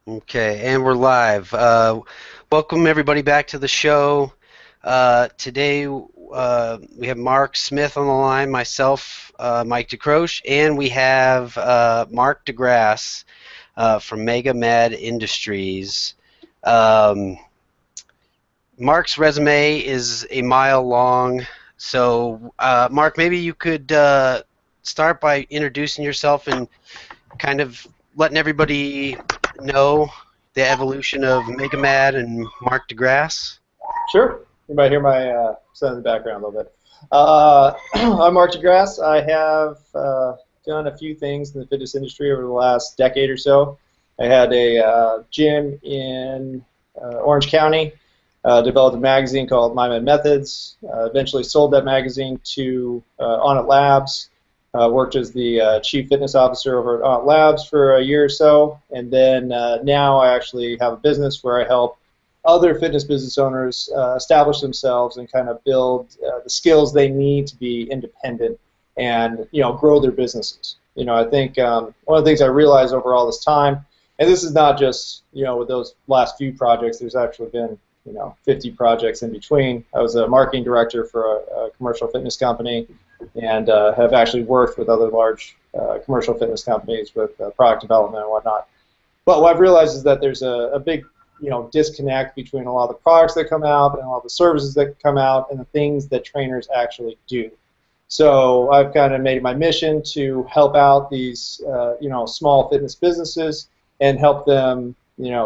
Okay, and we're live. Welcome everybody back to the show. Today we have Mark Smith on the line, myself, Mike DeCroce, and we have Mark DeGrasse from Mega Med Industries. Um, Mark's resume is a mile long, so Mark, maybe you could start by introducing yourself and kind of letting everybody know the evolution of Mega Mad and Mark DeGrasse. Sure. You might hear my son in the background a little bit. I'm Mark Grasse. I have done a few things in the fitness industry over the last decade or so. I had a gym in Orange County, developed a magazine called My Med Methods, eventually sold that magazine to On It Labs, worked as the chief fitness officer over at On It Labs for a year or so, and then now I actually have a business where I help other fitness business owners establish themselves and kind of build the skills they need to be independent and grow their businesses. I think one of the things I realized over all this time, and this is not just with those last few projects. There's actually been 50 projects in between. I was a marketing director for a commercial fitness company, and have actually worked with other large commercial fitness companies with product development and whatnot. But what I've realized is that there's a big disconnect between a lot of the products that come out and a lot of the services that come out and the things that trainers actually do. So I've kind of made it my mission to help out these small fitness businesses and help them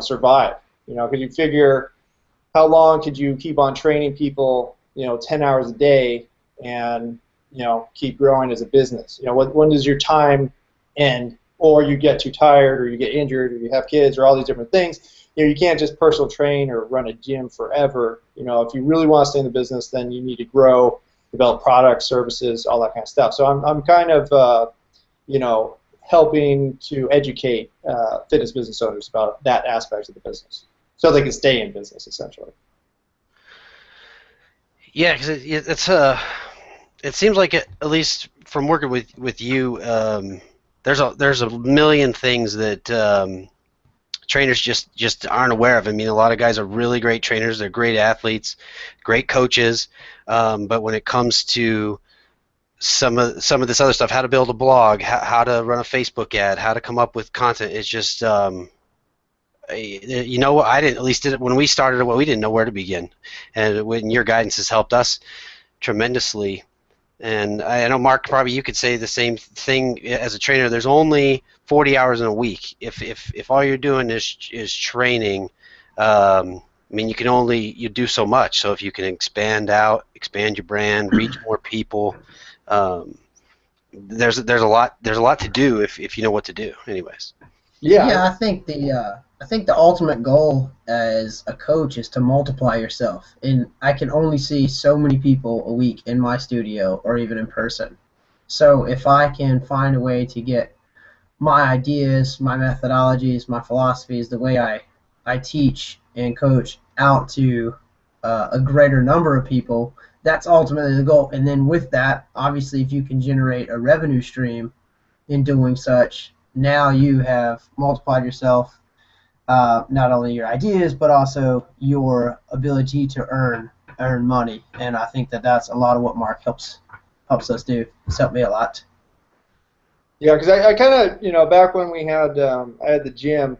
survive. Because you figure, how long could you keep on training people 10 hours a day and keep growing as a business? When does your time end, or you get too tired, or you get injured, or you have kids, or all these different things? You can't just personal train or run a gym forever. If you really want to stay in the business, then you need to grow, develop products, services, all that kind of stuff. So I'm kind of helping to educate fitness business owners about that aspect of the business, so they can stay in business essentially. Yeah, because it seems like at least from working with you, there's a million things that trainers just aren't aware of. I mean, a lot of guys are really great trainers. They're great athletes, great coaches, but when it comes to some of this other stuff, how to build a blog, how to run a Facebook ad, how to come up with content, it's just I didn't, at least when we started, well, we didn't know where to begin, and when your guidance has helped us tremendously. And I know, Mark, probably you could say the same thing as a trainer. There's only 40 hours in a week. If all you're doing is training, I mean, you do so much. So if you can expand your brand, reach more people, um, there's a lot to do if you know what to do. Anyways. Yeah. Yeah, I think the ultimate goal as a coach is to multiply yourself. And I can only see so many people a week in my studio or even in person. So if I can find a way to get my ideas, my methodologies, my philosophies, the way I teach and coach out to a greater number of people, that's ultimately the goal. And then with that, obviously, if you can generate a revenue stream in doing such, now you have multiplied yourself, not only your ideas but also your ability to earn money. And I think that's a lot of what Mark helps us do. It's helped me a lot. Yeah, because I kind of, back when I had the gym,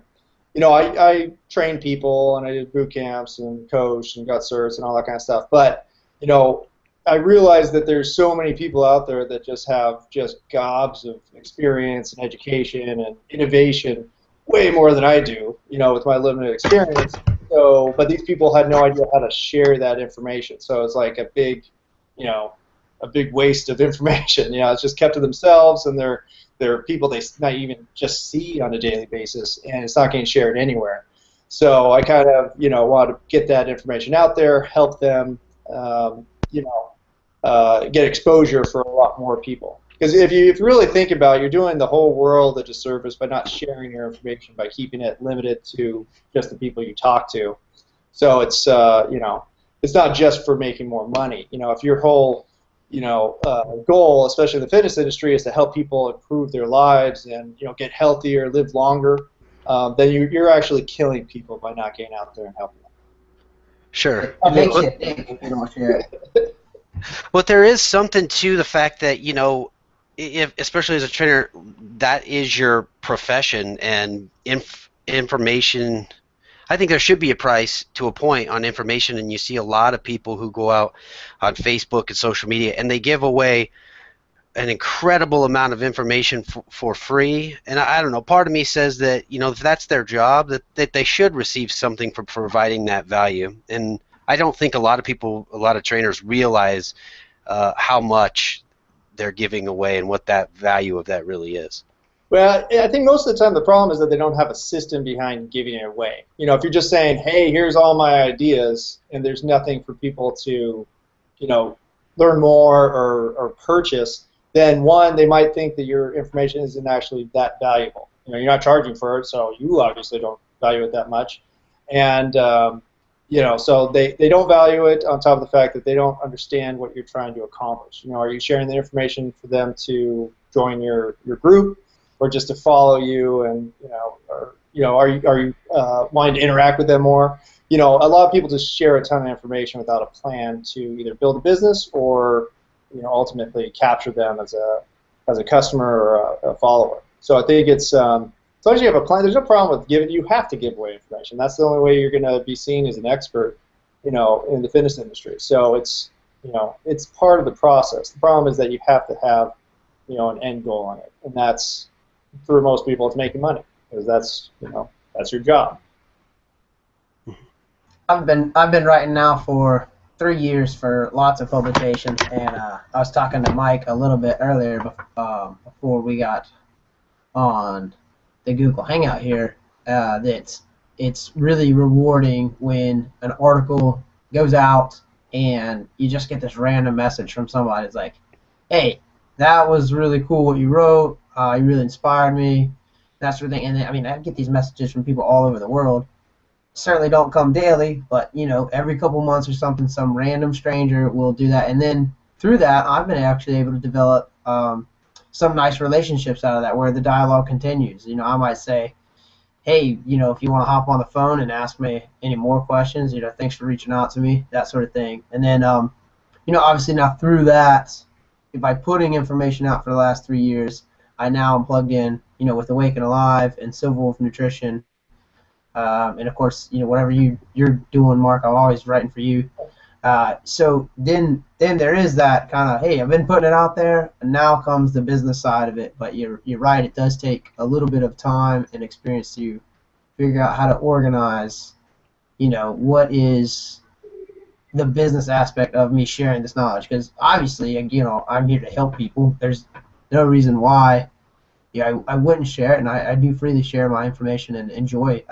I trained people and I did boot camps and coached and got certs and all that kind of stuff. But, I realized that there's so many people out there that just have just gobs of experience and education and innovation, way more than I do, with my limited experience. So, but these people had no idea how to share that information. So it's like you know, a big waste of information. It's just kept to themselves, and they're people they not even just see on a daily basis, and it's not getting shared anywhere. So I kind of want to get that information out there, help them, get exposure for a lot more people. Because if you really think about it, you're doing the whole world a disservice by not sharing your information, by keeping it limited to just the people you talk to. So it's not just for making more money. If your whole goal, especially in the fitness industry, is to help people improve their lives and get healthier, live longer, then you're actually killing people by not getting out there and helping them. Sure. It makes you think if you don't share it. But there is something to the fact that, if, especially as a trainer, that is your profession, and information. I think there should be a price to a point on information, and you see a lot of people who go out on Facebook and social media and they give away an incredible amount of information for free. And I don't know, part of me says that, if that's their job, that they should receive something for providing that value. And I don't think a lot of trainers realize how much they're giving away and what that value of that really is. Well, I think most of the time the problem is that they don't have a system behind giving it away. If you're just saying, hey, here's all my ideas, and there's nothing for people to, learn more or purchase, then one, they might think that your information isn't actually that valuable. You're not charging for it, so you obviously don't value it that much. And, so they don't value it, on top of the fact that they don't understand what you're trying to accomplish. Are you sharing the information for them to join your group, or just to follow you, and are you wanting to interact with them more? A lot of people just share a ton of information without a plan to either build a business or ultimately capture them as a customer or a follower. So I think it's as long as you have a plan, there's no problem with giving. You have to give away information. That's the only way you're going to be seen as an expert, in the fitness industry. So it's part of the process. The problem is that you have to have an end goal on it, and that's, for most people, it's making money, because that's your job. I've been writing now for 3 years for lots of publications, and I was talking to Mike a little bit earlier before we got on the Google Hangout here, that it's really rewarding when an article goes out and you just get this random message from somebody. It's like, hey, that was really cool what you wrote, you really inspired me, that sort of thing. And I get these messages from people all over the world. Certainly don't come daily, but every couple months or something, some random stranger will do that, and then through that, I've been actually able to develop some nice relationships out of that, where the dialogue continues. I might say, hey, if you want to hop on the phone and ask me any more questions, thanks for reaching out to me, that sort of thing. And then, obviously now through that, by putting information out for the last 3 years, I now am plugged in, with Awake and Alive and Silver Wolf Nutrition. And of course, whatever you're doing, Mark, I'm always writing for you. So then there is that kind of, hey, I've been putting it out there, and now comes the business side of it. But you're right, it does take a little bit of time and experience to figure out how to organize, what is the business aspect of me sharing this knowledge. Because obviously, I'm here to help people. There's no reason why. I wouldn't share it, and I do freely share my information and enjoy,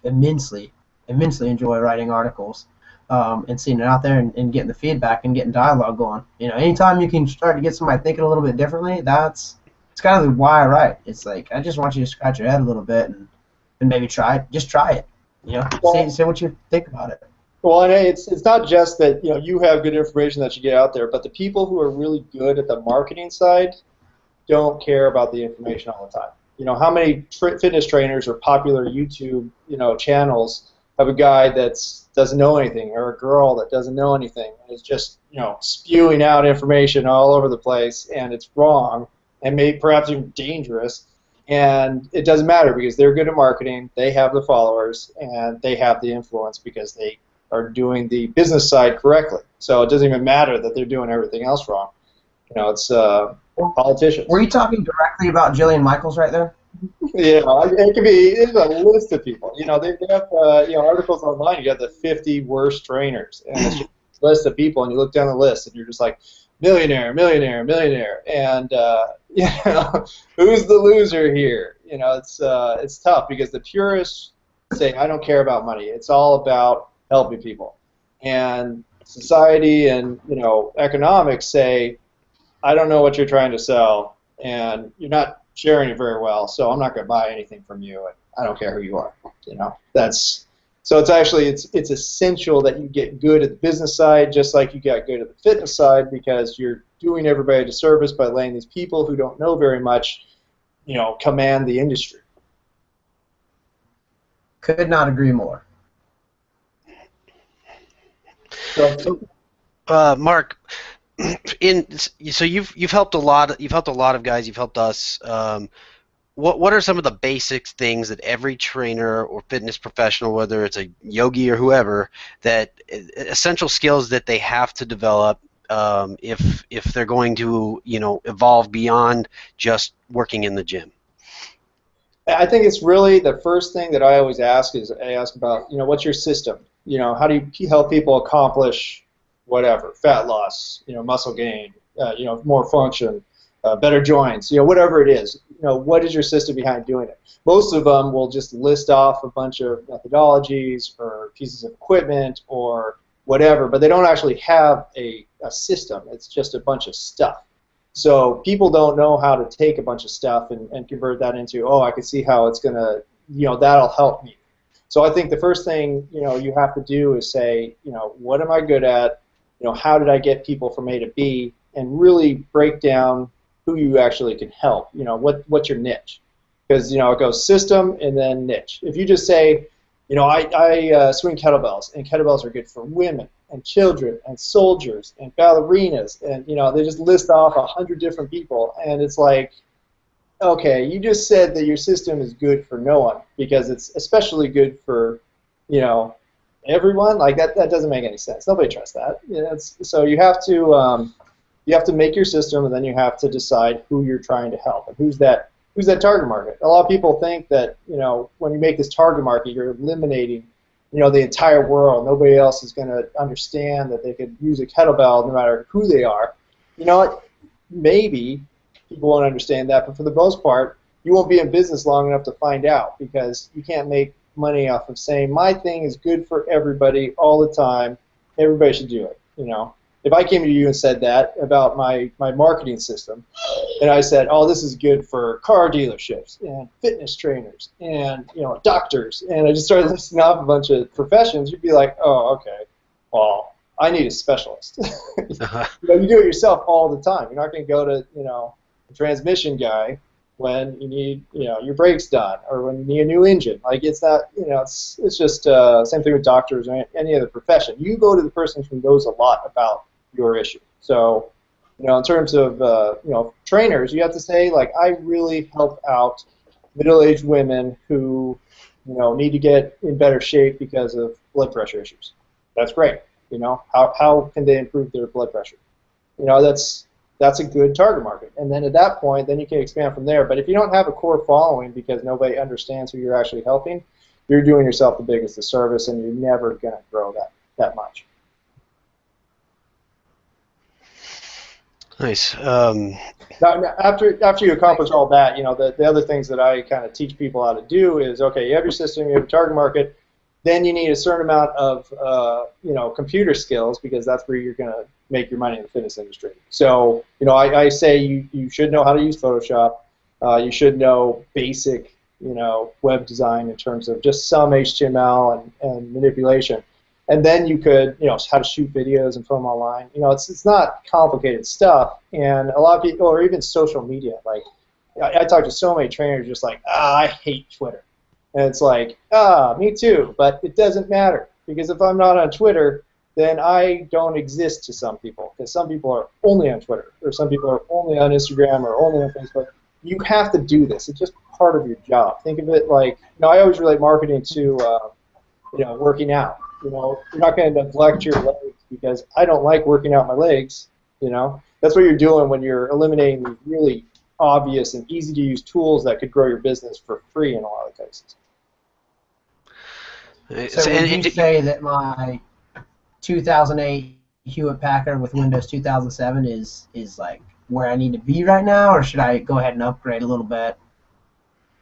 immensely enjoy writing articles, and seeing it out there and getting the feedback and getting dialogue going. Anytime you can start to get somebody thinking a little bit differently, it's kind of why I write. It's like, I just want you to scratch your head a little bit and maybe try it. Just try it. Say what you think about it. Well, and it's not just that you have good information that you get out there, but the people who are really good at the marketing side don't care about the information all the time. How many fitness trainers or popular YouTube channels have a guy that doesn't know anything, or a girl that doesn't know anything, and is just spewing out information all over the place, and it's wrong and perhaps even dangerous, and it doesn't matter because they're good at marketing, they have the followers, and they have the influence because they are doing the business side correctly. So it doesn't even matter that they're doing everything else wrong. It's politicians. Were you talking directly about Jillian Michaels right there? It could be. It's a list of people. They have articles online. You got the 50 worst trainers, and it's just a list of people, and you look down the list, and you're just like, millionaire, millionaire, millionaire, and who's the loser here? It's tough because the purists say, I don't care about money. It's all about helping people, and society and economics say, I don't know what you're trying to sell, and you're not sharing it very well, so I'm not going to buy anything from you, and I don't care who you are. So it's essential that you get good at the business side, just like you got good at the fitness side, because you're doing everybody a disservice by letting these people who don't know very much, command the industry. Could not agree more. So, Mark, so you've helped a lot. You've helped a lot of guys. You've helped us. What are some of the basic things that every trainer or fitness professional, whether it's a yogi or whoever, that essential skills that they have to develop if they're going to evolve beyond just working in the gym? I think it's really the first thing that I always ask is I ask about, what's your system? How do you help people accomplish whatever, fat loss, muscle gain, more function, better joints, whatever it is. What is your system behind doing it? Most of them will just list off a bunch of methodologies or pieces of equipment or whatever, but they don't actually have a system. It's just a bunch of stuff. So people don't know how to take a bunch of stuff and convert that into, oh, I can see how it's going to, that'll help me. So I think the first thing, you have to do is say, what am I good at? How did I get people from A to B? And really break down who you actually can help. What's your niche? Because, it goes system and then niche. If you just say, I swing kettlebells, and kettlebells are good for women and children and soldiers and ballerinas, and they just list off 100 different people, and it's like, okay, you just said that your system is good for no one because it's especially good for, everyone. Like that doesn't make any sense. Nobody trusts that. So you have to make your system, and then you have to decide who you're trying to help and who's that target market. A lot of people think that, when you make this target market, you're eliminating, the entire world. Nobody else is going to understand that they could use a kettlebell no matter who they are. Maybe people won't understand that, but for the most part, you won't be in business long enough to find out because you can't make money off of saying, my thing is good for everybody all the time. Everybody should do it, If I came to you and said that about my marketing system, and I said, oh, this is good for car dealerships and fitness trainers and doctors, and I just started listing off a bunch of professions, you'd be like, oh, okay, well, I need a specialist. You do it yourself all the time. You're not going to go to a transmission guy when you need your brakes done or when you need a new engine. Like it's not it's just same thing with doctors or any other profession. You go to the person who knows a lot about your issue. So, in terms of trainers, you have to say, like, I really help out middle-aged women who need to get in better shape because of blood pressure issues. That's great. How can they improve their blood pressure? That's a good target market. And then at that point, then you can expand from there. But if you don't have a core following because nobody understands who you're actually helping, you're doing yourself the biggest disservice, and you're never going to grow that much. Nice. Now, after you accomplish all that, the other things that I kind of teach people how to do is, okay, you have your system, you have a target market, then you need a certain amount of computer skills because that's where you're going to make your money in the fitness industry. So, I say you should know how to use Photoshop. You should know basic, web design in terms of just some HTML and manipulation. And then you could, how to shoot videos and film online. It's not complicated stuff. And a lot of people, or even social media, like I talk to so many trainers just like, I hate Twitter. And it's like, me too. But it doesn't matter because if I'm not on Twitter, then I don't exist to some people. Because some people are only on Twitter, or some people are only on Instagram, or only on Facebook. You have to do this. It's just part of your job. Think of it like, I always relate marketing to, working out. You're not going to neglect your legs because I don't like working out my legs. That's what you're doing when you're eliminating these really obvious and easy to use tools that could grow your business for free in a lot of cases. So would you say that my 2008 Hewlett Packard with Windows 2007 is like where I need to be right now, or should I go ahead and upgrade a little bit?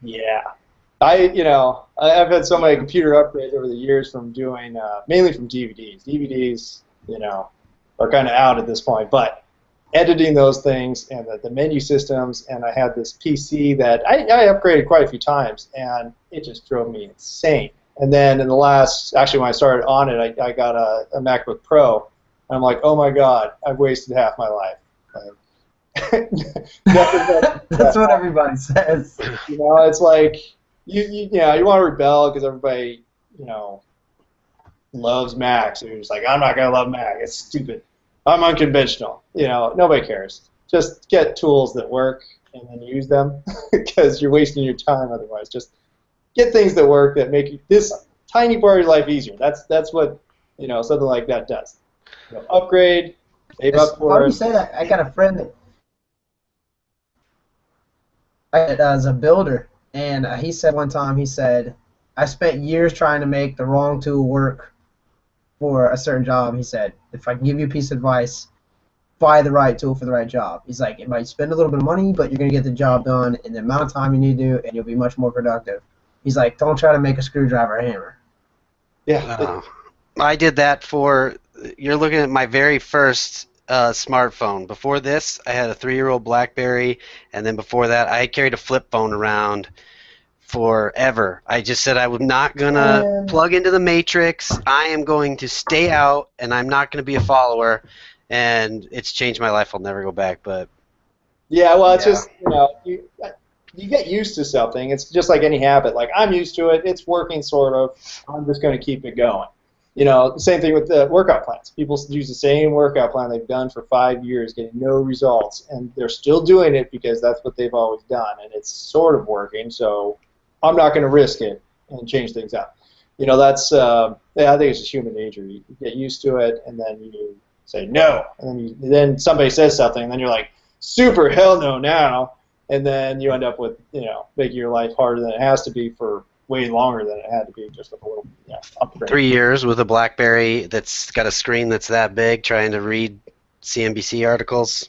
Yeah. I've had so many computer upgrades over the years from doing, mainly from DVDs. DVDs, are kind of out at this point, but editing those things and the menu systems, and I had this PC that I upgraded quite a few times, and it just drove me insane. And then in the last, actually when I started on it, I got a MacBook Pro, and I'm like, oh my God, I've wasted half my life. That's what everybody says. It's like, you want to rebel because everybody, you know, loves Mac. So you're just like, I'm not gonna love Mac. It's stupid. I'm unconventional. You know, nobody cares. Just get tools that work and then use them because you're wasting your time otherwise. Just get things that work that make this tiny part of your life easier. That's what something like that does. Upgrade, save It's up for funny you it. say that. I got a friend that is a builder, and he said one time, he said, I spent years trying to make the wrong tool work for a certain job. He said, if I can give you a piece of advice, buy the right tool for the right job. He's like, it might spend a little bit of money, but you're going to get the job done in the amount of time you need to, and you'll be much more productive. He's like, don't try to make a screwdriver a hammer. Yeah. I did that for. You're looking at my very first smartphone. Before this, I had a 3-year-old BlackBerry, and then before that, I carried a flip phone around forever. I just said I was not gonna And plug into the matrix. I am going to stay out, and I'm not going to be a follower. And it's changed my life. I'll never go back. But Yeah, well, it's yeah, just you get used to something. It's just like any habit. Like I'm used to it. It's working sort of. I'm just going to keep it going. The same thing with the workout plans. People use the same workout plan they've done for 5 years, getting no results, and they're still doing it because that's what they've always done, and it's sort of working. So I'm not going to risk it and change things up. That's yeah, I think it's just human nature. You get used to it, and then you say no, and then somebody says something, and then you're like, super hell no now, and then you end up with making your life harder than it has to be for way longer than it had to be just with a little upgrade. 3 years with a BlackBerry that's got a screen that's that big, trying to read CNBC articles.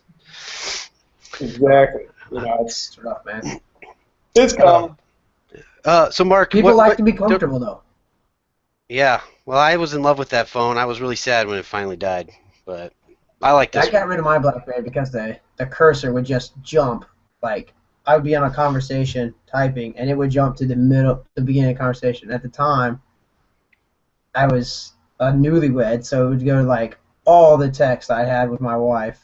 Exactly. it's rough, man. It's coming. So Mark, People like to be comfortable, though. Yeah, well, I was in love with that phone. I was really sad when it finally died, but I like this I got rid of my BlackBerry because the cursor would just jump. Like, I would be on a conversation typing, and it would jump to the beginning of the conversation. At the time, I was a newlywed, so it would go to, like, all the text I had with my wife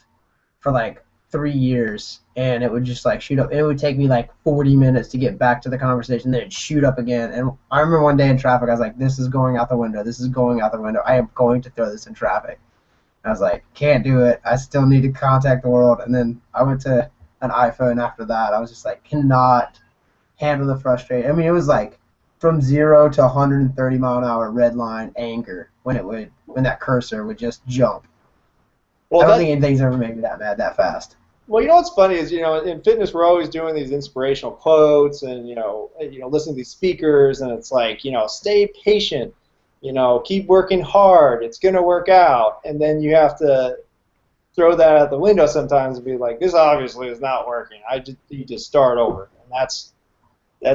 for, like, 3 years, and it would just, like, shoot up. It would take me, like, 40 minutes to get back to the conversation, then it'd shoot up again. And I remember one day in traffic, I was like, this is going out the window. This is going out the window. I am going to throw this in traffic. I was like, can't do it. I still need to contact the world. And then I went to an iPhone after that. I was just like, cannot handle the frustration. I mean, it was like from 0 to 130 mile an hour red line anger when that cursor would just jump. Well, I don't think anything's ever made me that mad that fast. Well, what's funny is in fitness we're always doing these inspirational quotes and listening to these speakers, and it's like stay patient. Keep working hard. It's going to work out. And then you have to throw that out the window sometimes and be like, this obviously is not working. You just start over. And that's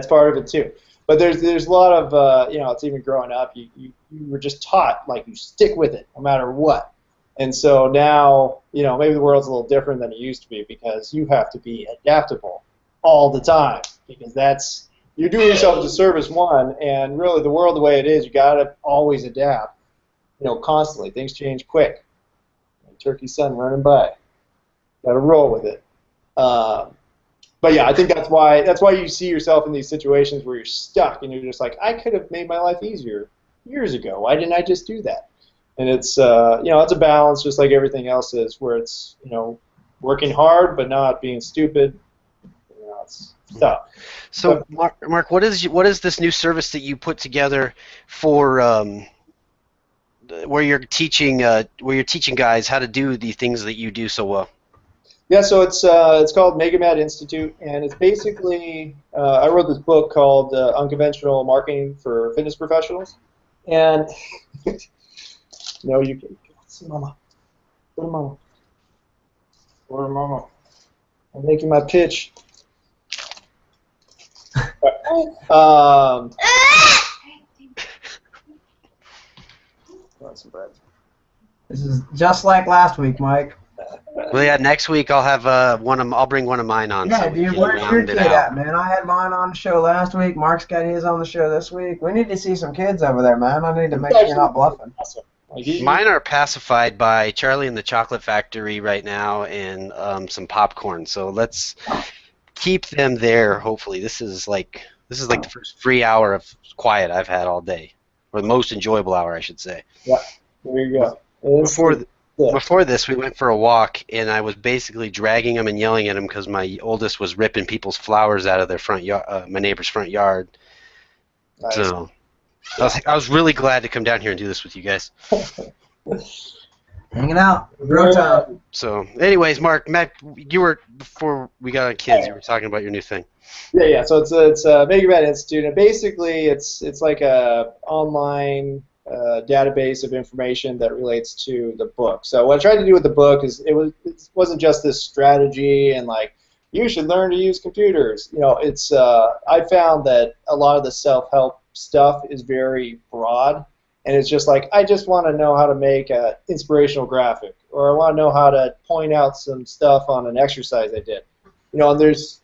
part of it too. But there's a lot of, it's even growing up, you were just taught, like, you stick with it no matter what. And so now, maybe the world's a little different than it used to be because you have to be adaptable all the time because you're doing yourself a disservice, one, and really the world the way it is, you got to always adapt, constantly. Things change quick. Turkey sun running by. Got to roll with it. But yeah, I think that's why you see yourself in these situations where you're stuck and you're just like, I could have made my life easier years ago. Why didn't I just do that? And it's it's a balance, just like everything else is, where it's working hard but not being stupid. It's tough. So, Mark, what is this new service that you put together for where you're teaching guys how to do the things that you do so well? Yeah, so it's called Megamat Institute, and it's basically I wrote this book called Unconventional Marketing for Fitness Professionals, and no, you can see Mama. Go to Mama. Go to Mama. I'm making my pitch. Some bread. This is just like last week, Mike. Well, yeah, next week I'll have I'll bring one of mine on. Yeah, so dude, where's your kid at, man? I had mine on the show last week. Mark's got his on the show this week. We need to see some kids over there, man. I need to make sure you're not bluffing. Awesome. Mine are pacified by Charlie and the Chocolate Factory right now and some popcorn. So let's keep them there, hopefully. This is like This is like the first free hour of quiet I've had all day, or the most enjoyable hour, I should say. Yeah, there you go. Before Yeah. before this, we went for a walk, and I was basically dragging him and yelling at him because my oldest was ripping people's flowers out of their front yard, my neighbor's front yard. Nice. So I was really glad to come down here and do this with you guys. Hanging out, bro time. So, anyways, Matt, you were before we got on kids. You were talking about your new thing. Yeah. So it's a Make Your Bed Institute, and basically it's like a online database of information that relates to the book. So what I tried to do with the book is it wasn't just this strategy and like you should learn to use computers. You know, it's I found that a lot of the self-help stuff is very broad, and it's just like I just want to know how to make an inspirational graphic, or I want to know how to point out some stuff on an exercise I did. You know, and there's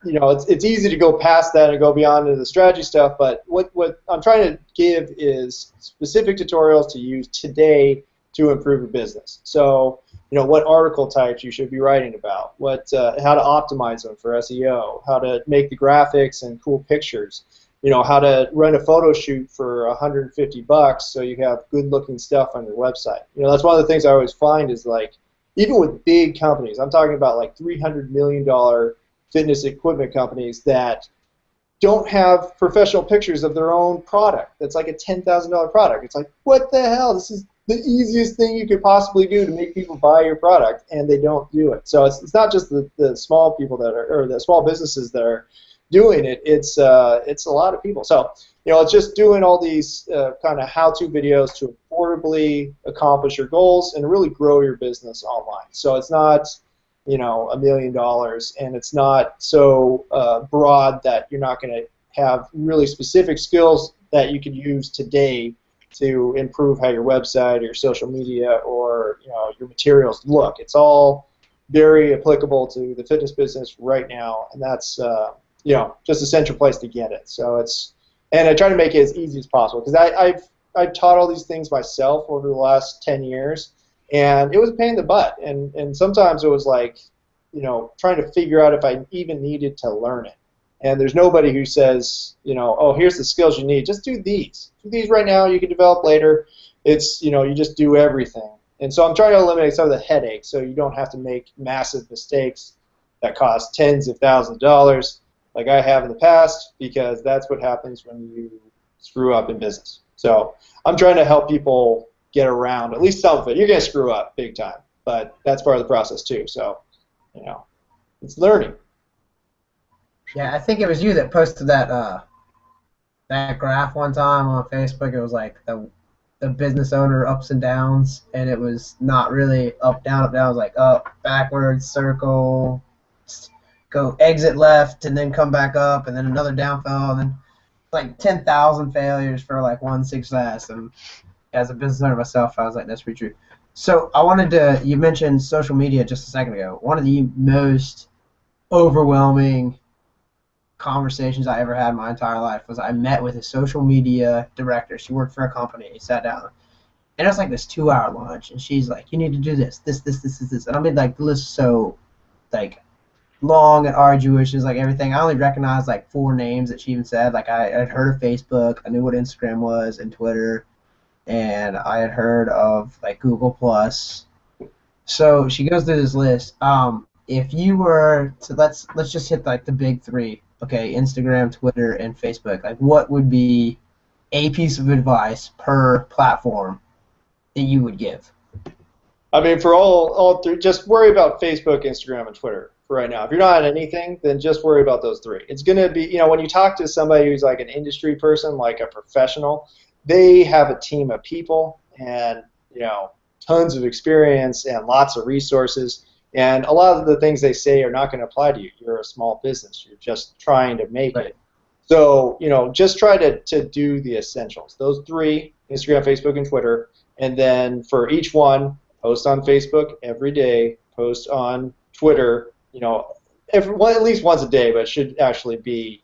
it's easy to go past that and go beyond into the strategy stuff, but what I'm trying to give is specific tutorials to use today to improve your business. So, what article types you should be writing about, how to optimize them for SEO, how to make the graphics and cool pictures, how to run a photo shoot for $150 so you have good-looking stuff on your website. That's one of the things I always find is like, even with big companies, I'm talking about like $300 million fitness equipment companies that don't have professional pictures of their own product. That's like a $10,000 product. It's like, what the hell? This is the easiest thing you could possibly do to make people buy your product, and they don't do it. So it's not just the small people that are, or the small businesses that are doing it. It's a lot of people. So it's just doing all these kind of how-to videos to affordably accomplish your goals and really grow your business online. So it's not $1 million, and it's not so broad that you're not going to have really specific skills that you can use today to improve how your website or your social media or your materials look. It's all very applicable to the fitness business right now, and that's just a central place to get it. So and I try to make it as easy as possible because I've taught all these things myself over the last 10 years. And it was a pain in the butt, and sometimes it was like, trying to figure out if I even needed to learn it. And there's nobody who says, oh, here's the skills you need. Just do these. Do these right now. You can develop later. It's, you just do everything. And so I'm trying to eliminate some of the headaches so you don't have to make massive mistakes that cost tens of thousands of dollars like I have in the past, because that's what happens when you screw up in business. So I'm trying to help people get around at least some of it. You're going to screw up big time, but that's part of the process too. So, it's learning. Yeah, I think it was you that posted that graph one time on Facebook. It was like the business owner ups and downs, and it was not really up, down, up, down. It was like up, backwards, circle, go exit left, and then come back up, and then another downfall, and then like 10,000 failures for like one success. And as a business owner myself, I was like, that's pretty true. So I wanted to, you mentioned social media just a second ago. One of the most overwhelming conversations I ever had in my entire life was I met with a social media director. She worked for a company. He sat down. And it was like this 2-hour lunch. And she's like, you need to do this. And I mean, like, the list is so, like, long and arduous. She's like everything. I only recognized, like, 4 names that she even said. Like, I had heard of Facebook. I knew what Instagram was and Twitter. And I had heard of like Google Plus. So she goes through this list. If you were to let's just hit like the big 3, okay, Instagram, Twitter, and Facebook. Like, what would be a piece of advice per platform that you would give? I mean, for all 3, just worry about Facebook, Instagram, and Twitter for right now. If you're not on anything, then just worry about those 3. It's going to be, when you talk to somebody who's like an industry person, like a professional, they have a team of people and tons of experience and lots of resources, and a lot of the things they say are not going to apply to you. You're a small business. You're just trying to make it. So just try to do the essentials. Those 3: Instagram, Facebook, and Twitter. And then for each one, post on Facebook every day, post on Twitter at least once a day, but it should actually be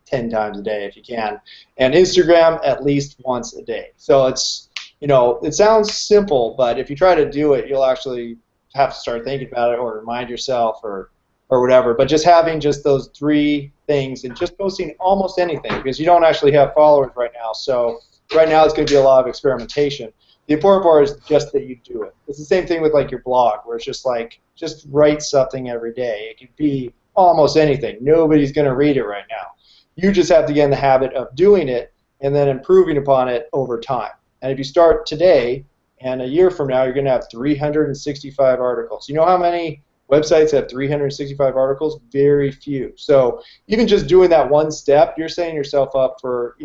10 times a day if you can, and Instagram at least once a day. So it's, it sounds simple, but if you try to do it, you'll actually have to start thinking about it or remind yourself or whatever. But just having just those 3 things and just posting almost anything because you don't actually have followers right now. So right now it's going to be a lot of experimentation. The important part is just that you do it. It's the same thing with like your blog, where it's just like just write something every day. It could be almost anything. Nobody's going to read it right now. You just have to get in the habit of doing it and then improving upon it over time. And if you start today, and a year from now, you're going to have 365 articles. You know how many websites have 365 articles? Very few. So even just doing that one step, you're setting yourself up for,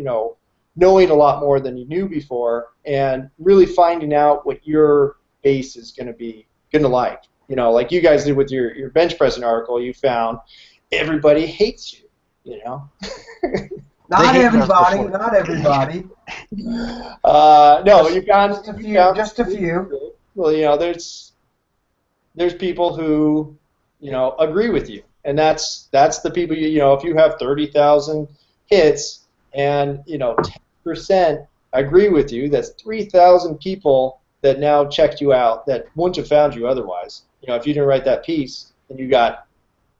knowing a lot more than you knew before, and really finding out what your base is going to like. Like you guys did with your bench pressing article, you found everybody hates you. Not everybody. Not everybody. No, you found just a few. Just a few. Well, there's people who agree with you, and that's the people. If you have 30,000 hits and 10% agree with you, that's 3,000 people that now checked you out that wouldn't have found you otherwise. If you didn't write that piece and you got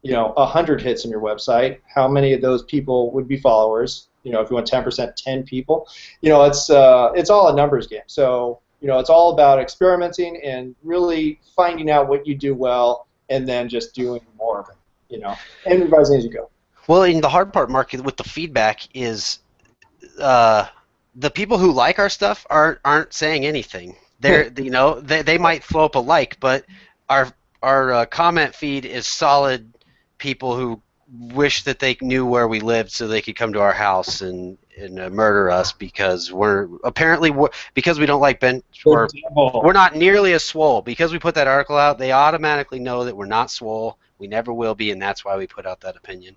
100 hits on your website, how many of those people would be followers? If you want 10%, 10 people. It's all a numbers game. So it's all about experimenting and really finding out what you do well, and then just doing more of it. And revising as you go. Well, in the hard part, Mark, with the feedback is the people who like our stuff aren't saying anything. They might throw up a like, but our comment feed is solid people who wish that they knew where we lived so they could come to our house and murder us because because we don't like bench, or we're not nearly as swole. Because we put that article out, they automatically know that we're not swole. We never will be, and that's why we put out that opinion.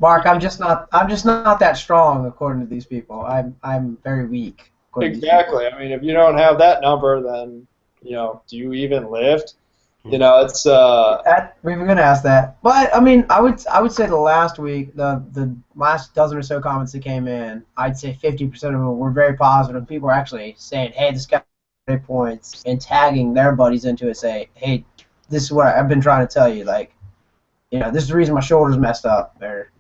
Mark, I'm just not that strong according to these people. I'm very weak. Exactly. I mean, if you don't have that number, then do you even lift? It's we were gonna ask that, but I mean, I would say the last week, the last dozen or so comments that came in, I'd say 50% of them were very positive. People were actually saying, "Hey, this guy great points," and tagging their buddies into it. Say, "Hey, this is what I've been trying to tell you. Like, this is the reason my shoulder's messed up," or,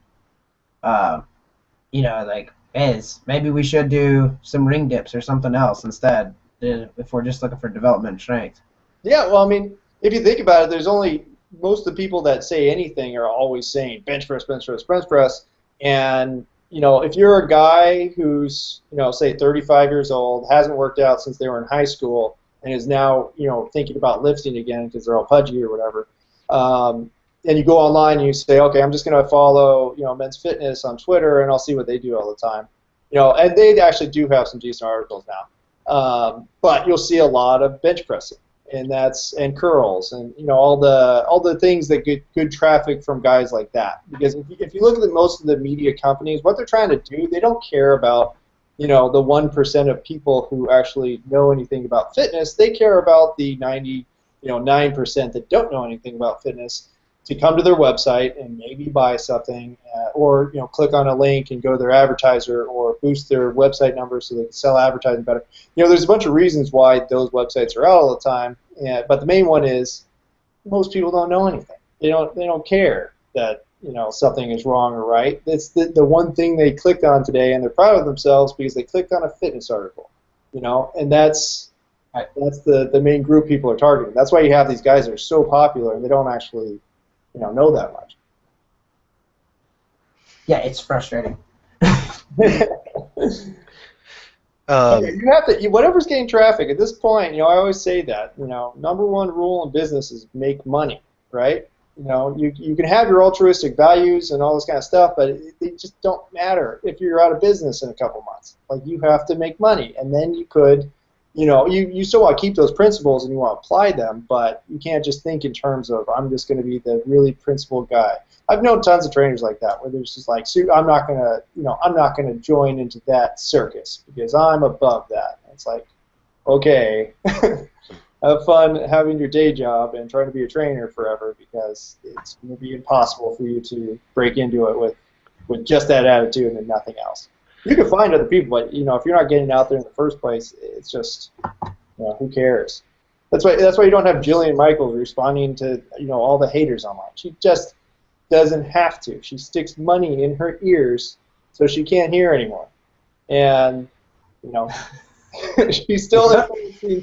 like, "Hey, maybe we should do some ring dips or something else instead if we're just looking for development and strength." Yeah, well, I mean, if you think about it, there's only most of the people that say anything are always saying bench press, bench press, bench press. And, if you're a guy who's, say 35 years old, hasn't worked out since they were in high school, and is now, thinking about lifting again because they're all pudgy or whatever, and you go online and you say, okay, I'm just going to follow, Men's Fitness on Twitter, and I'll see what they do all the time. And they actually do have some decent articles now. But you'll see a lot of bench pressing. And curls and all the things that get good traffic from guys like that. Because if you look at most of the media companies, what they're trying to do, they don't care about the 1% of people who actually know anything about fitness. They care about the 9% that don't know anything about fitness to come to their website and maybe buy something, or click on a link and go to their advertiser, or boost their website numbers so they can sell advertising better. There's a bunch of reasons why those websites are out all the time, but the main one is most people don't know anything. They don't care that something is wrong or right. It's the one thing they clicked on today, and they're proud of themselves because they clicked on a fitness article. And that's the main group people are targeting. That's why you have these guys that are so popular and they don't actually know that much. Yeah, it's frustrating. You have to, whatever's getting traffic at this point. I always say that. Number one rule in business is make money, right? You can have your altruistic values and all this kind of stuff, but they just don't matter if you're out of business in a couple months. Like, you have to make money, and then you could. You still want to keep those principles and you want to apply them, but you can't just think in terms of, I'm just going to be the really principled guy. I've known tons of trainers like that, where there's just like, I'm not going to join into that circus because I'm above that. And it's like, okay, have fun having your day job and trying to be a trainer forever, because it's going to be impossible for you to break into it with just that attitude and nothing else. You can find other people, but if you're not getting out there in the first place, it's just who cares? That's why you don't have Jillian Michaels responding to all the haters online. She just doesn't have to. She sticks money in her ears so she can't hear anymore. And, you know, she still influencing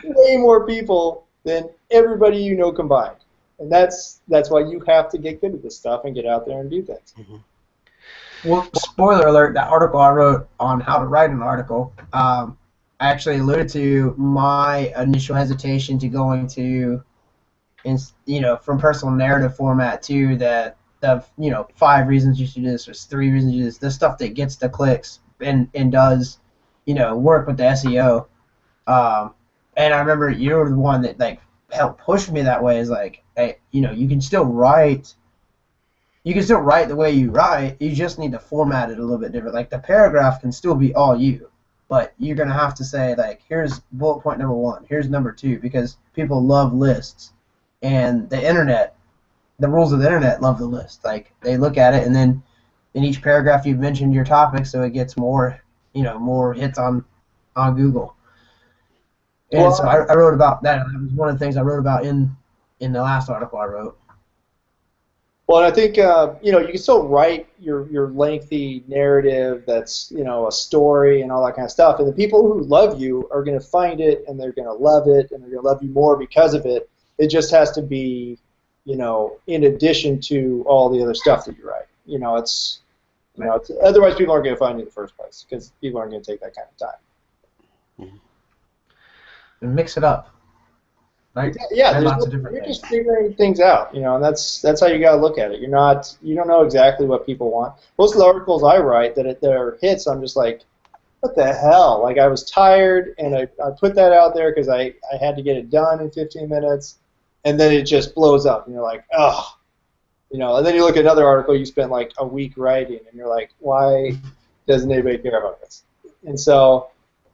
way more people than everybody you know combined. And that's why you have to get good at this stuff and get out there and do things. Mm-hmm. Well, spoiler alert, that article I wrote on how to write an article, I actually alluded to my initial hesitation to going to, from personal narrative format to that of, 5 reasons you should do this or 3 reasons you should do this, the stuff that gets the clicks and does, work with the SEO. And I remember you were the one that like helped push me that way. Is like, hey, you can still write. You can still write the way you write. You just need to format it a little bit different. Like the paragraph can still be all you, but you're gonna have to say like, here's bullet point number 1, here's number 2, because people love lists, and the rules of the internet love the list. Like they look at it, and then in each paragraph you've mentioned your topic, so it gets more, more hits on Google. And Well, so I wrote about that. That was one of the things I wrote about in the last article I wrote. Well, and I think you can still write your lengthy narrative that's a story and all that kind of stuff, and the people who love you are going to find it and they're going to love it and they're going to love you more because of it. It just has to be in addition to all the other stuff that you write. It's otherwise people aren't going to find you in the first place because people aren't going to take that kind of time. And mix it up. Right? Yeah, lots of different you're things. just figuring things out, and that's how you got to look at it. You don't know exactly what people want. Most of the articles I write that are hits, I'm just like, what the hell? Like I was tired, and I put that out there because I had to get it done in 15 minutes, and then it just blows up, and you're like, oh, and then you look at another article you spent like a week writing, and you're like, why doesn't anybody care about this? And so,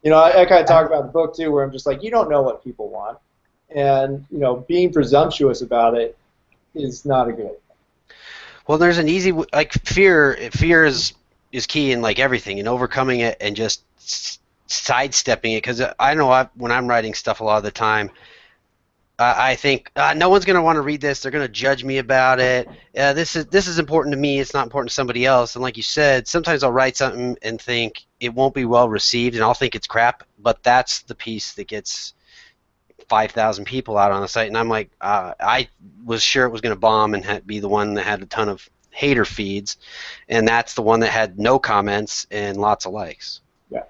I kind of talk about the book too, where I'm just like, you don't know what people want. And being presumptuous about it is not a good thing. Well, there's an easy like fear. Fear is key in like everything, and overcoming it and just sidestepping it. Because I know when I'm writing stuff a lot of the time, I think no one's going to want to read this. They're going to judge me about it. This is important to me. It's not important to somebody else. And like you said, sometimes I'll write something and think it won't be well received, and I'll think it's crap. But that's the piece that gets 5,000 people out on the site, and I'm like, I was sure it was going to bomb and be the one that had a ton of hater feeds, and that's the one that had no comments and lots of likes. Yeah,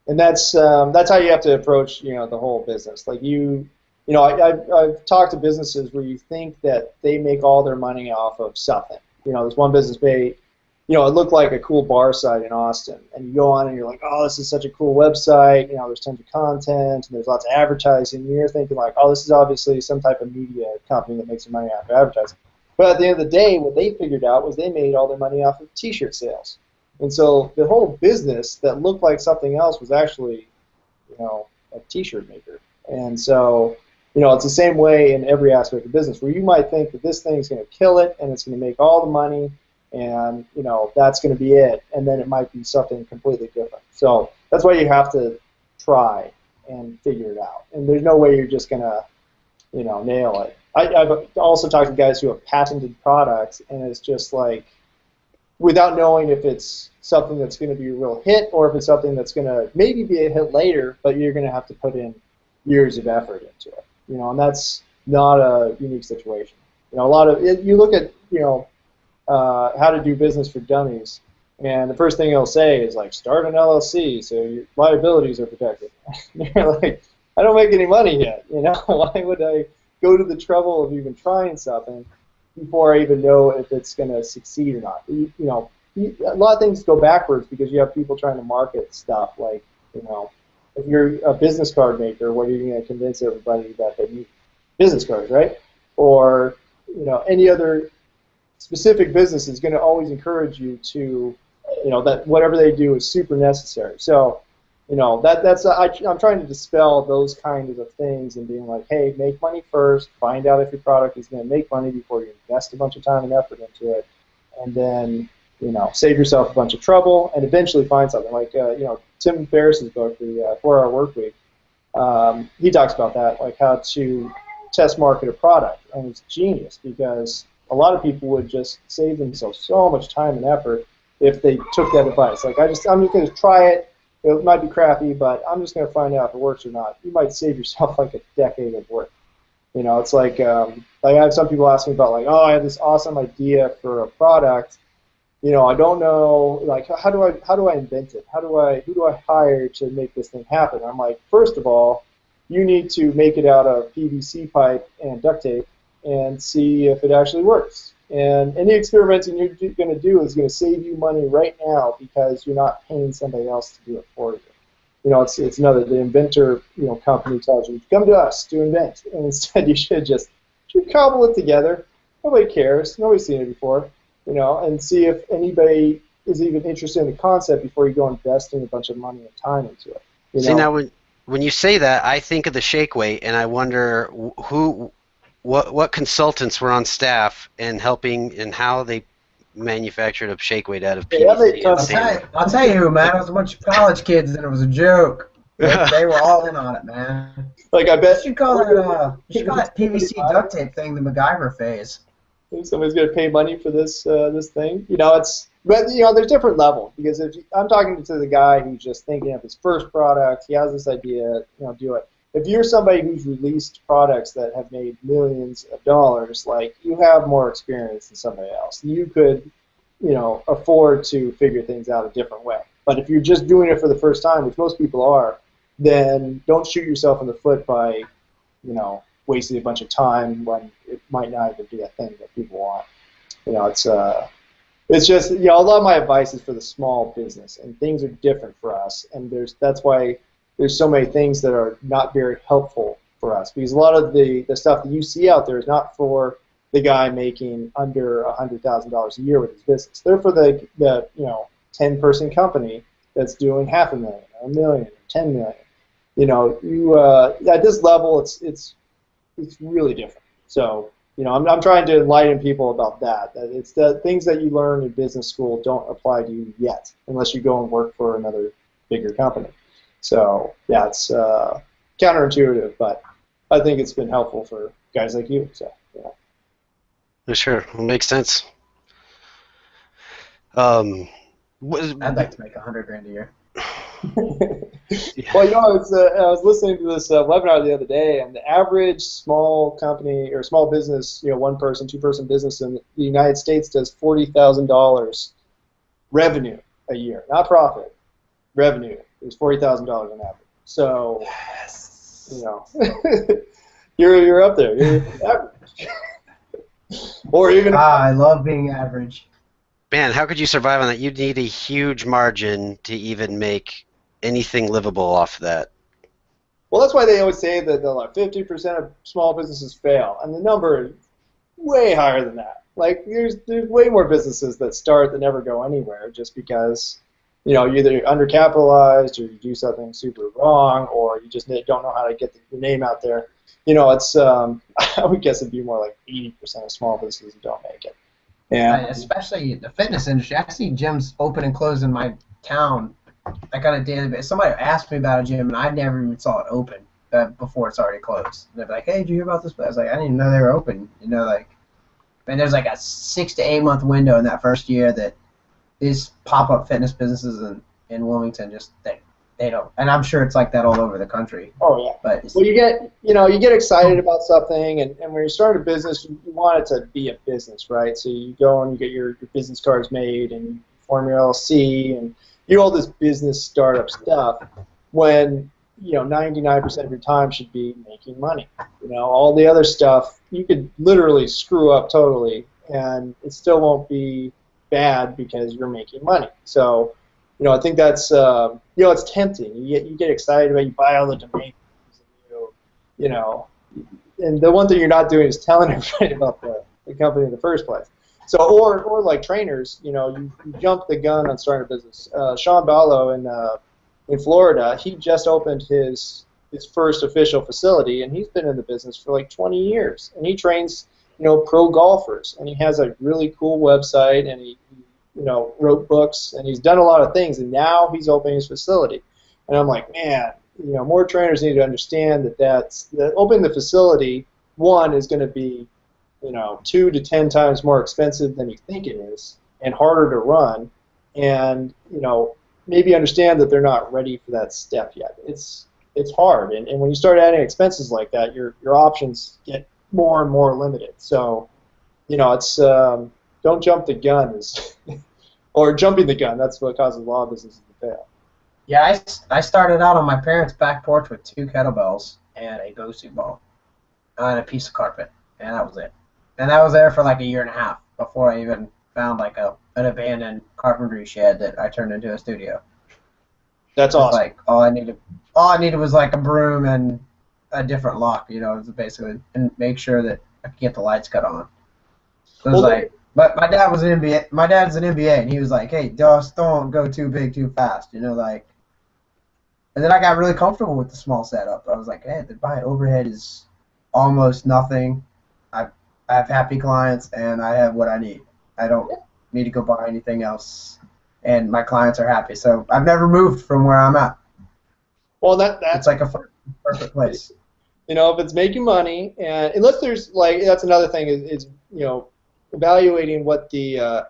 and that's how you have to approach the whole business. Like I've talked to businesses where you think that they make all their money off of something. There's one business it looked like a cool bar site in Austin, and you go on and you're like, oh, this is such a cool website, there's tons of content, and there's lots of advertising, and you're thinking like, oh, this is obviously some type of media company that makes their money off of advertising. But at the end of the day, what they figured out was they made all their money off of t-shirt sales. And so the whole business that looked like something else was actually, a t-shirt maker. And so, it's the same way in every aspect of business, where you might think that this thing's going to kill it, and it's going to make all the money, and that's going to be it, and then it might be something completely different. So that's why you have to try and figure it out, and there's no way you're just going to nail it. I've also talked to guys who have patented products, and it's just like, without knowing if it's something that's going to be a real hit or if it's something that's going to maybe be a hit later, but you're going to have to put in years of effort into it, and that's not a unique situation. A lot of you look at how to do business for dummies, and the first thing they'll say is like, start an LLC so your liabilities are protected. You're like, I don't make any money yet. Why would I go to the trouble of even trying something before I even know if it's going to succeed or not? A lot of things go backwards because you have people trying to market stuff. Like, if you're a business card maker, what are you going to convince everybody that they need business cards, right? Or any other specific business is going to always encourage you to, that whatever they do is super necessary. So, I'm trying to dispel those kinds of things and being like, hey, make money first, find out if your product is going to make money before you invest a bunch of time and effort into it, and then, save yourself a bunch of trouble and eventually find something. Like, Tim Ferriss's book, the 4-Hour Workweek, he talks about that, like how to test market a product, and it's genius because a lot of people would just save themselves so much time and effort if they took that advice. Like I'm just going to try it. It might be crappy, but I'm just going to find out if it works or not. You might save yourself like a decade of work. It's like I have some people ask me about like, oh, I have this awesome idea for a product. I don't know, like, how do I invent it? Who do I hire to make this thing happen? I'm like, first of all, you need to make it out of PVC pipe and duct tape and see if it actually works. And any experimenting you're going to do is going to save you money right now because you're not paying somebody else to do it for you. It's another, the inventor, company tells you, come to us to invent. And instead you should cobble it together. Nobody cares. Nobody's seen it before. And see if anybody is even interested in the concept before you go investing a bunch of money and time into it. See, now when you say that, I think of the shake weight, and I wonder what consultants were on staff and helping and how they manufactured a shake weight out of PVC. I'll tell you, man, it was a bunch of college kids, and it was a joke. They were all in on it, man. Like, I bet you should call that PVC duct tape thing the MacGyver phase. Somebody's going to pay money for this thing. But there's different levels, because if I'm talking to the guy who's just thinking of his first product, he has this idea, do it. If you're somebody who's released products that have made millions of dollars, like, you have more experience than somebody else. You could, afford to figure things out a different way. But if you're just doing it for the first time, which most people are, then don't shoot yourself in the foot by, wasting a bunch of time when it might not even be a thing that people want. It's just, a lot of my advice is for the small business, and things are different for us, and that's why there's so many things that are not very helpful for us, because a lot of the stuff that you see out there is not for the guy making under $100,000 a year with his business. They're for the 10-person company that's doing $500,000, or $1 million, or $10 million. At this level, it's really different. So, I'm trying to enlighten people about that. It's the things that you learn in business school don't apply to you yet, unless you go and work for another bigger company. So, yeah, it's counterintuitive, but I think it's been helpful for guys like you. So, yeah. Sure, it makes sense. I'd like to make $100,000 a year. Well, I was listening to this webinar the other day, and the average small company or small business, one-person, two-person business in the United States does $40,000 revenue a year, not profit. Revenue is $40,000 on average. So, yes. You're up there. You're average. Or even. I love being average. Man, how could you survive on that? You'd need a huge margin to even make anything livable off that. Well, that's why they always say that 50% of small businesses fail, and the number is way higher than that. Like, there's way more businesses that start that never go anywhere just because you're either undercapitalized, or you do something super wrong, or you just don't know how to get your name out there. It's I would guess it'd be more like 80% of small businesses who don't make it. And especially the fitness industry. I see gyms open and close in my town like on a daily basis. Somebody asked me about a gym, and I never even saw it open before it's already closed. And they're like, "Hey, did you hear about this?" But I was like, "I didn't even know they were open." And there's like a 6 to 8 month window in that first year that these pop-up fitness businesses in Wilmington just they don't. And I'm sure it's like that all over the country. Oh yeah. But well, you get excited about something, and when you start a business, you want it to be a business, right? So you go and you get your business cards made, and you form your LLC, and you do all this business startup stuff. When 99% of your time should be making money. All the other stuff you could literally screw up totally, and it still won't be bad because you're making money. So. I think that's it's tempting. You get excited about, you buy all the domains, and the one thing you're not doing is telling everybody about the company in the first place. So or like trainers, you jump the gun on starting a business. Sean Ballo in Florida, he just opened his first official facility, and he's been in the business for like 20 years, and he trains pro golfers, and he has a really cool website, and he wrote books, and he's done a lot of things, and now he's opening his facility. And I'm like, man, more trainers need to understand that opening the facility, one, is going to be, 2 to 10 times more expensive than you think it is, and harder to run, and maybe understand that they're not ready for that step yet. It's hard, and when you start adding expenses like that, your options get more and more limited. So it's don't jump the gun is or jumping the gun. That's what causes a lot of businesses to fail. Yeah, I started out on my parents' back porch with 2 kettlebells and a Bosu ball and a piece of carpet, and that was it. And I was there for like a year and a half before I even found like an abandoned carpentry shed that I turned into a studio. That's It was awesome. like all I needed was like a broom and a different lock, basically, and make sure that I could get the lights cut on. So it was Well, like, but my dad was an NBA. My dad's an NBA, and he was like, "Hey, just don't go too big too fast," like. And then I got really comfortable with the small setup. I was like, "Hey, my overhead is almost nothing. I I have happy clients, and I have what I need. I don't need to go buy anything else, and my clients are happy. So I've never moved from where I'm at. well, It's that's like a perfect place." if it's making money, and unless there's like that's another thing is evaluating what the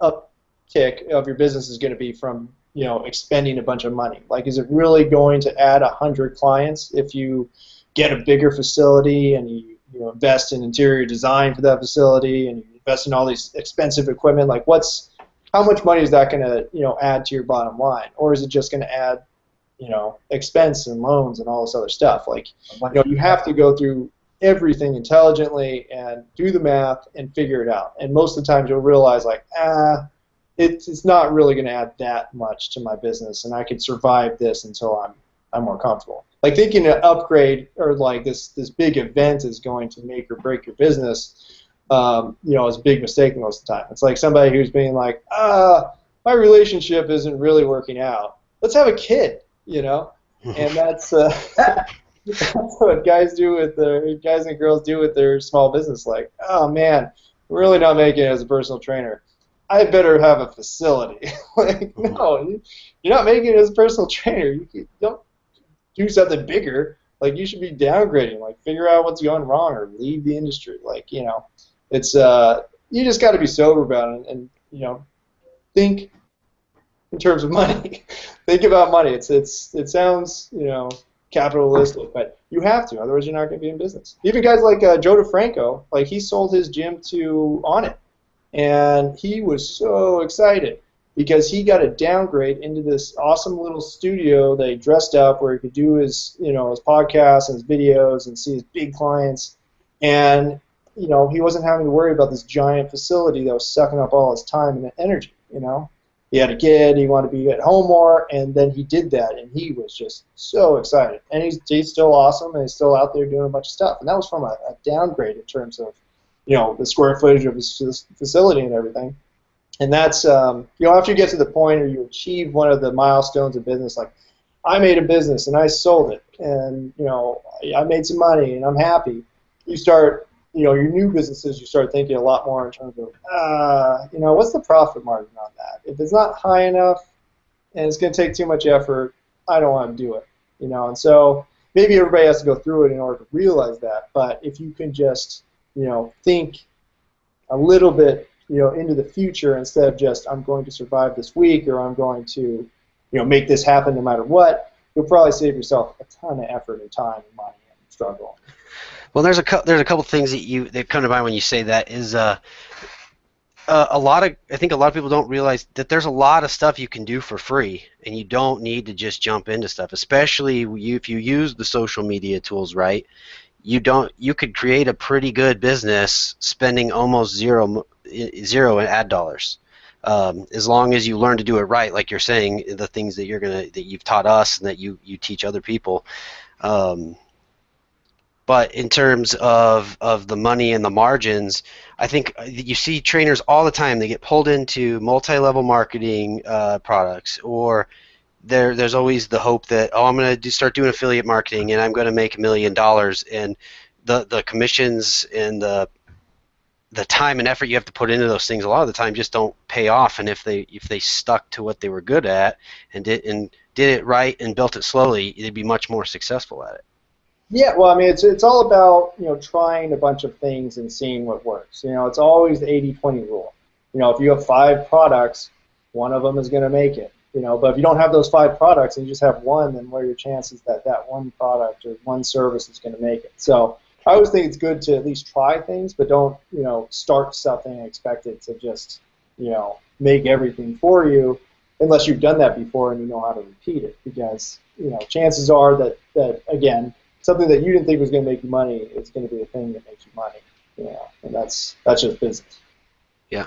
uptick of your business is going to be from expending a bunch of money. Like, is it really going to add 100 clients if you get a bigger facility and you invest in interior design for that facility and you invest in all these expensive equipment? Like, how much money is that going to add to your bottom line, or is it just going to add expense and loans and all this other stuff? Like, you have to go through everything intelligently and do the math and figure it out. And most of the times you'll realize, like, it's not really going to add that much to my business, and I can survive this until I'm more comfortable. Like, thinking an upgrade or like this big event is going to make or break your business, is a big mistake most of the time. It's like somebody who's being like, my relationship isn't really working out. Let's have a kid. And that's that's what guys and girls do with their small business. Like, oh man, we're really not making it as a personal trainer. I better have a facility. Like, no, you're not making it as a personal trainer. You don't do something bigger. Like, you should be downgrading. Like, figure out what's going wrong or leave the industry. Like, it's you just got to be sober about it and think in terms of money. Think about money. It sounds capitalistic, but you have to. Otherwise, you're not going to be in business. Even guys like Joe DeFranco, like, he sold his gym to Onnit, and he was so excited because he got a downgrade into this awesome little studio that he dressed up where he could do his his podcasts and his videos and see his big clients, and he wasn't having to worry about this giant facility that was sucking up all his time and energy. He had a kid, he wanted to be at home more, and then he did that, and he was just so excited. And he's still awesome, and he's still out there doing a bunch of stuff. And that was from a downgrade in terms of, the square footage of his facility and everything. And that's, after you get to the point where you achieve one of the milestones of business, like, I made a business, and I sold it, and, I made some money, and I'm happy, you start your new businesses, you start thinking a lot more in terms of, what's the profit margin on that? If it's not high enough and it's going to take too much effort, I don't want to do it. And so maybe everybody has to go through it in order to realize that. But if you can just, think a little bit, into the future instead of just, I'm going to survive this week or I'm going to, make this happen no matter what, you'll probably save yourself a ton of effort and time and money and struggle. Well, there's a couple things that come to mind when you say that. Is I think a lot of people don't realize that there's a lot of stuff you can do for free, and you don't need to just jump into stuff. Especially if you use the social media tools right, you could create a pretty good business spending almost zero in ad dollars. As long as you learn to do it right, like you're saying, the things that you've taught us and that you teach other people. But in terms of the money and the margins, I think you see trainers all the time. They get pulled into multi-level marketing products, or there's always the hope that, I'm going to start doing affiliate marketing and I'm going to make $1 million. And the commissions and the time and effort you have to put into those things a lot of the time just don't pay off. And if they stuck to what they were good at and did it right and built it slowly, they'd be much more successful at it. Yeah, well, I mean, it's all about, trying a bunch of things and seeing what works. It's always the 80-20 rule. If you have 5 products, one of them is going to make it. But if you don't have those 5 products and you just have one, then what are your chances that that one product or one service is going to make it? So I always think it's good to at least try things, but don't, start something and expect it to just, make everything for you unless you've done that before and you know how to repeat it. Because, chances are that again, something that you didn't think was going to make you money is going to be a thing that makes you money. And that's just business. Yeah.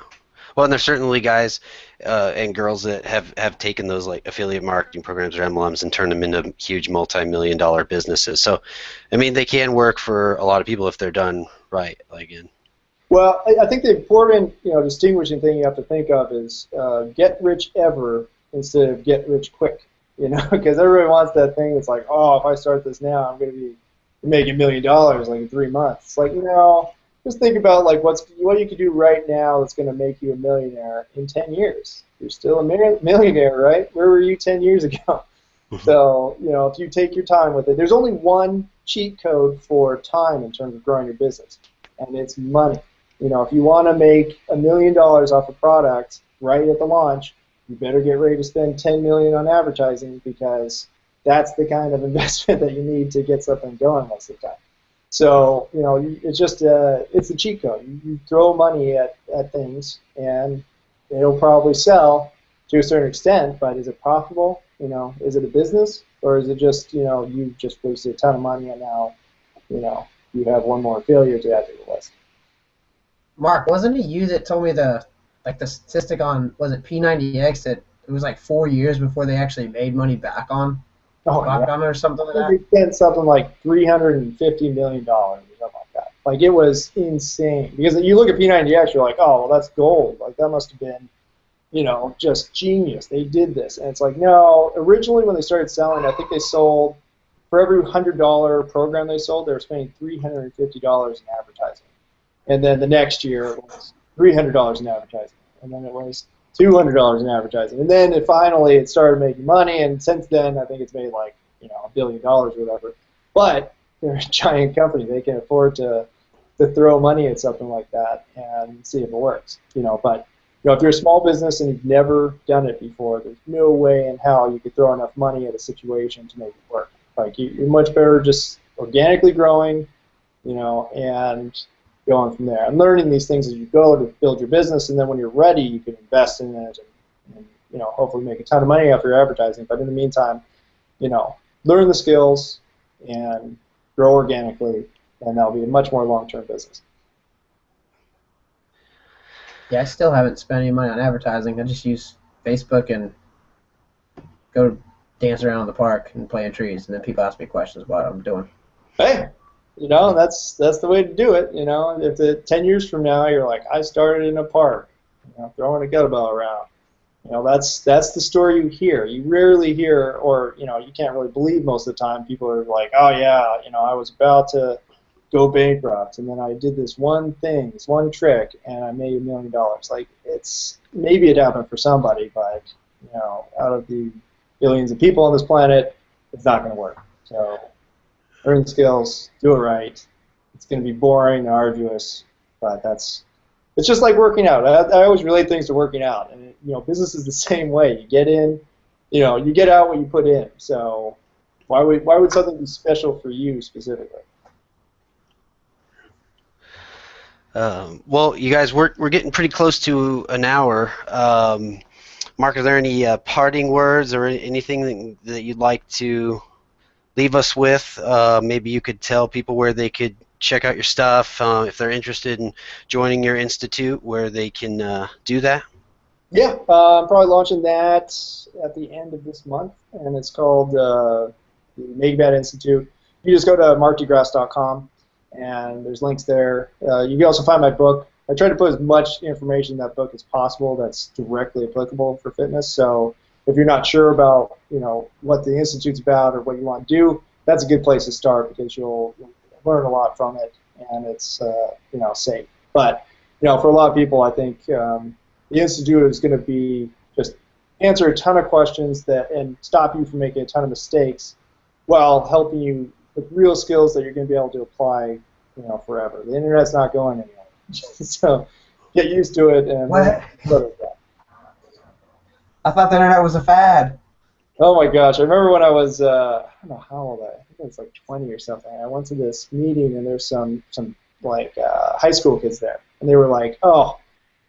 Well, and there's certainly guys and girls that have taken those like affiliate marketing programs or MLMs and turned them into huge multi-million-dollar businesses. So, I mean, they can work for a lot of people if they're done right. Well, I think the important, distinguishing thing you have to think of is get rich ever instead of get rich quick. Because everybody wants that thing that's like, oh, if I start this now, I'm going to be making $1 million like in 3 months. It's like, just think about like what you could do right now that's going to make you a millionaire in 10 years. You're still a millionaire, right? Where were you 10 years ago? So, if you take your time with it, there's only one cheat code for time in terms of growing your business, and it's money. If you want to make $1 million off a product right at the launch, you better get ready to spend $10 million on advertising, because that's the kind of investment that you need to get something going most of the time. So, it's just it's the cheat code. You throw money at things, and it'll probably sell to a certain extent, but is it profitable? Is it a business, or is it just, you just wasted a ton of money and now, you have one more failure to add to the list. Mark, wasn't it you that told me the statistic on, was it P90X, that it was like 4 years before they actually made money back on it or something like that? They spent something like $350 million or something like that. Like, it was insane. Because you look at P90X, you're like, oh, well, that's gold. Like, that must have been, just genius. They did this. And it's like, no, originally when they started selling, I think they sold, for every $100 program they sold, they were spending $350 in advertising. And then the next year it was $300 in advertising, and then it was $200 in advertising, and then finally it started making money. And since then, I think it's made like $1 billion or whatever. But they're a giant company; they can afford to throw money at something like that and see if it works. But if you're a small business and you've never done it before, there's no way in hell you could throw enough money at a situation to make it work. Like, you're much better just organically growing, and going from there and learning these things as you go to build your business, and then when you're ready, you can invest in it and hopefully make a ton of money after your advertising. But in the meantime, learn the skills and grow organically, and that'll be a much more long-term business. Yeah, I still haven't spent any money on advertising. I just use Facebook and go dance around in the park and play in trees, and then people ask me questions about what I'm doing. Hey, that's the way to do it. If 10 years from now you're like, I started in a park, throwing a kettlebell around, that's the story you hear. You rarely hear, or you can't really believe most of the time. People are like, oh yeah, I was about to go bankrupt, and then I did this one thing, this one trick, and I made $1 million. Like, maybe it happened for somebody, but out of the billions of people on this planet, it's not going to work. So, learn the skills, do it right. It's going to be boring, arduous, but it's just like working out. I always relate things to working out, and business is the same way. You get in, you get out what you put in. So why would something be special for you specifically? Well, you guys, we're getting pretty close to an hour. Mark, are there any parting words or anything that you'd like to leave us with? Maybe you could tell people where they could check out your stuff if they're interested in joining your institute, where they can do that. Yeah, I'm probably launching that at the end of this month, and it's called the Megabat Institute. You just go to markdegrasse.com, and there's links there. You can also find my book. I try to put as much information in that book as possible that's directly applicable for fitness. So if you're not sure about what the institute's about or what you want to do, that's a good place to start, because you'll learn a lot from it, and it's safe. But for a lot of people, I think the institute is going to be just answer a ton of questions and stop you from making a ton of mistakes, while helping you with real skills that you're going to be able to apply, forever. The internet's not going anywhere. So get used to it and What? go with that. I thought the internet was a fad. Oh my gosh! I remember when I was I don't know how old I think I was like 20 or something. I went to this meeting and there's some like high school kids there, and they were like, "Oh,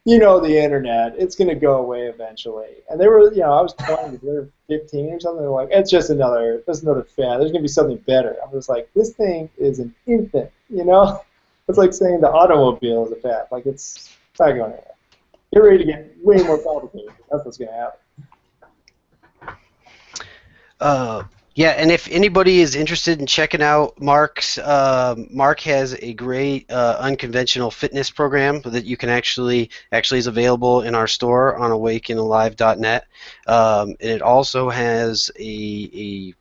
the internet, it's gonna go away eventually." And they were, I was 20, they were 15 or something. They're like, "It's just another fad. There's gonna be something better." I was like, "This thing is an infant." It's like saying the automobile is a fad. Like it's not going anywhere. Get ready to get way more complicated. That's what's gonna happen. Yeah, and if anybody is interested in checking out Mark's, Mark has a great unconventional fitness program that you can actually is available in our store on awakenalive.net. And it also has a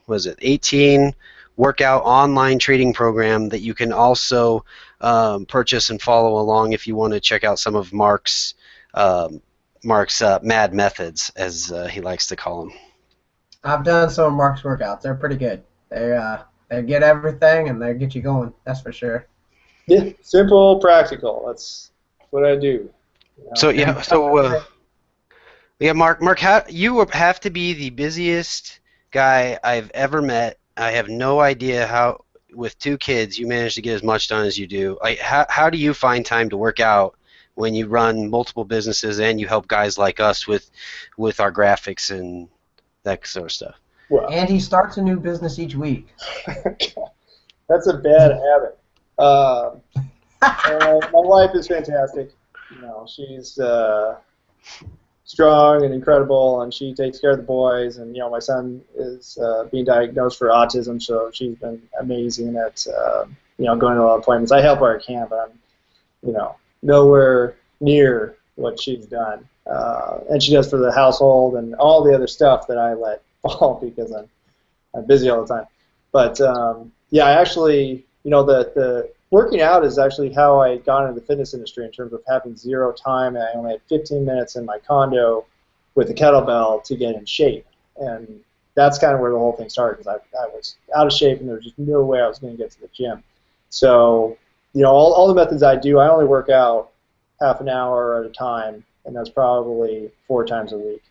what is it, 18 workout online trading program that you can also purchase and follow along if you want to check out some of Mark's mad methods, as he likes to call them. I've done some of Mark's workouts. They're pretty good. They get everything and they get you going. That's for sure. Yeah, simple, practical. That's what I do. So Mark, you have to be the busiest guy I've ever met. I have no idea how, with 2 kids, you manage to get as much done as you do. Like, how do you find time to work out when you run multiple businesses and you help guys like us with our graphics and that sort of stuff? Well, and he starts a new business each week. That's a bad habit. My wife is fantastic. She's strong and incredible, and she takes care of the boys. And my son is being diagnosed for autism, so she's been amazing at going to a lot of appointments. I help where I can, but I'm nowhere near what she's done. And she does for the household and all the other stuff that I let fall because I'm busy all the time. But I actually, the working out is actually how I got into the fitness industry in terms of having zero time. And I only had 15 minutes in my condo with a kettlebell to get in shape. And that's kind of where the whole thing started, because I was out of shape and there was just no way I was going to get to the gym. So, all the methods I do, I only work out half an hour at a time, and that's probably 4 times a week.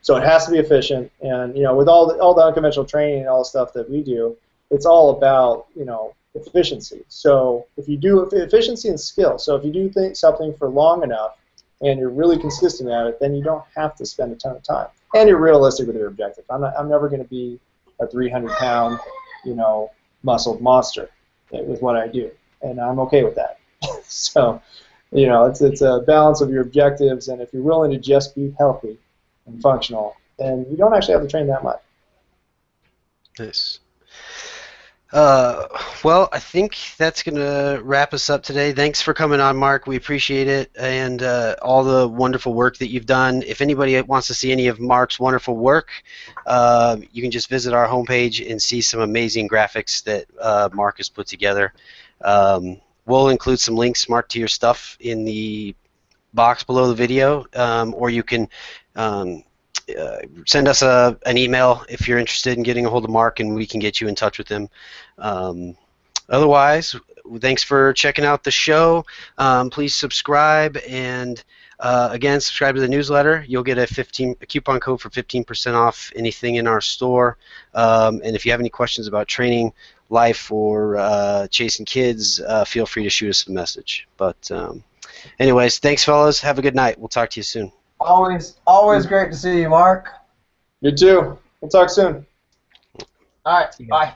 So it has to be efficient, and with all the unconventional training and all the stuff that we do, it's all about efficiency. So if you do efficiency and skill, so if you do something for long enough and you're really consistent at it, then you don't have to spend a ton of time, and you're realistic with your objective. I'm never going to be a 300-pound muscled monster with what I do, and I'm okay with that. So it's a balance of your objectives, and if you're willing to just be healthy and functional, then you don't actually have to train that much. Nice. Well, I think that's going to wrap us up today. Thanks for coming on, Mark. We appreciate it, and all the wonderful work that you've done. If anybody wants to see any of Mark's wonderful work, you can just visit our homepage and see some amazing graphics that Mark has put together. We'll include some links, Mark, to your stuff in the box below the video, or you can send us an email if you're interested in getting a hold of Mark, and we can get you in touch with him. Otherwise, thanks for checking out the show. Please subscribe, and again, subscribe to the newsletter. You'll get a coupon code for 15% off anything in our store. And if you have any questions about training, life, or chasing kids, feel free to shoot us a message. But anyways, thanks, fellas. Have a good night. We'll talk to you soon. Always great to see you, Mark. You too. We'll talk soon. All right, bye.